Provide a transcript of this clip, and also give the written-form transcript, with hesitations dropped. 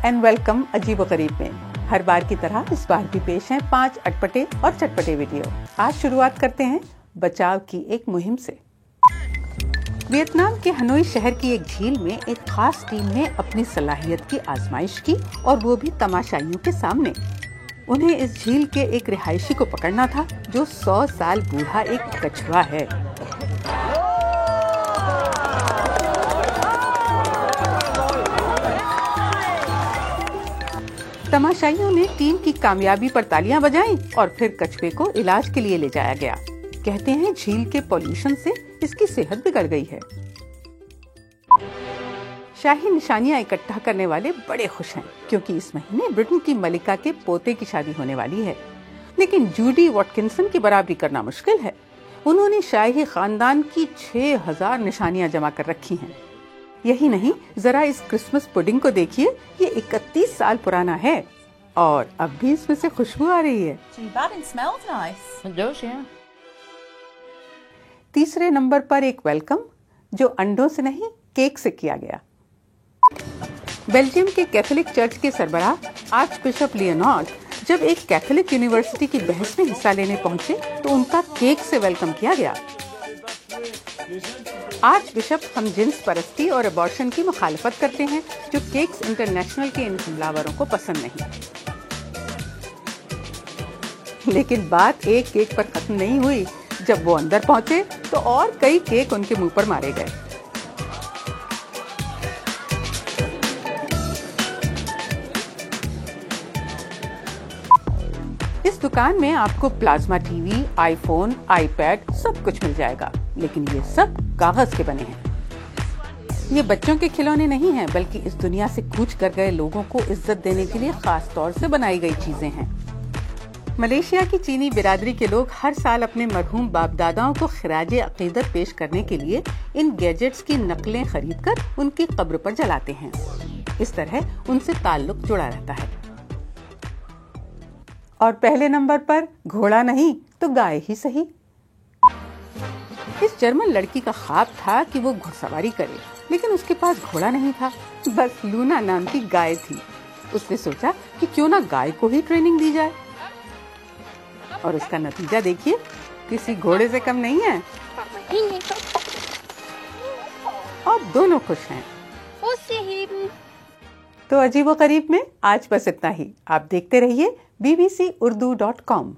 And welcome अजीब व गरीब में। हर बार की तरह इस बार भी पेश हैं 5 अटपटे और चटपटे वीडियो। आज शुरुआत करते हैं बचाव की एक मुहिम से। वियतनाम के हनोई शहर की एक झील में एक खास टीम ने अपनी सलाहियत की आजमाइश की, और वो भी तमाशाइयों के सामने। उन्हें इस झील के एक रिहायशी को पकड़ना था जो 100 साल बूढ़ा एक कछुआ है। तमाशाइयों ने टीम की कामयाबी पर तालियां बजाईं और फिर कछुए को इलाज के लिए ले जाया गया। कहते हैं झील के पॉल्यूशन से इसकी सेहत बिगड़ गई है। शाही निशानियां इकट्ठा करने वाले बड़े खुश हैं, क्योंकि इस महीने ब्रिटेन की मलिका के पोते की शादी होने वाली है। लेकिन जूडी वॉटकिंसन की बराबरी करना मुश्किल है। उन्होंने शाही खानदान की 6000 निशानियां जमा कर रखी हैं। यही नहीं, जरा इस क्रिसमस पुडिंग को देखिए, ये 31 साल पुराना है और अब भी इसमें से खुशबू आ रही है। तीसरे नंबर पर एक वेलकम जो अंडों से नहीं केक से किया गया। बेल्जियम के कैथोलिक चर्च के सरबराह आर्च बिशप लियोनार्ड जब एक कैथोलिक यूनिवर्सिटी की बहस में हिस्सा लेने पहुंचे तो उनका केक से वेलकम किया गया। आर्च बिशप हमजिन्स परस्ती और अबॉर्शन की मुखालफत करते हैं, जो केक्स इंटरनेशनल के इन हमलावरों को पसंद नहीं। लेकिन बात एक केक पर खत्म नहीं हुई। जब वो अंदर पहुंचे तो और कई केक उनके मुंह पर मारे गए। इस दुकान में आपको प्लाज्मा टीवी, आईफोन, आईपैड सब कुछ मिल जाएगा, लेकिन ये सब कागज के बने हैं। ये बच्चों के खिलौने नहीं हैं, बल्कि इस दुनिया से कूच कर गए लोगों को इज्जत देने के लिए खास तौर से बनाई गई चीजें हैं। मलेशिया की चीनी बिरादरी के लोग हर साल अपने मरहूम बाप दादाओं को खिराजे अकीदत पेश करने के लिए इन गैजेट्स की नकलें खरीदकर उनकी कब्र पर जलाते हैं। इस तरह उनसे ताल्लुक जुड़ा रहता है। और पहले नंबर पर घोड़ा नहीं तो गाय ही सही। इस जर्मन लड़की का ख्वाब था कि वो घुड़सवारी करे, लेकिन उसके पास घोड़ा नहीं था, बस लूना नाम की गाय थी। उसने सोचा कि क्यों ना गाय को ही ट्रेनिंग दी जाए, और उसका नतीजा देखिए, किसी घोड़े से कम नहीं है। और दोनों खुश हैं। तो अजीब व गरीब में आज बस इतना ही। आप देखते रहिए bbcurdu.com।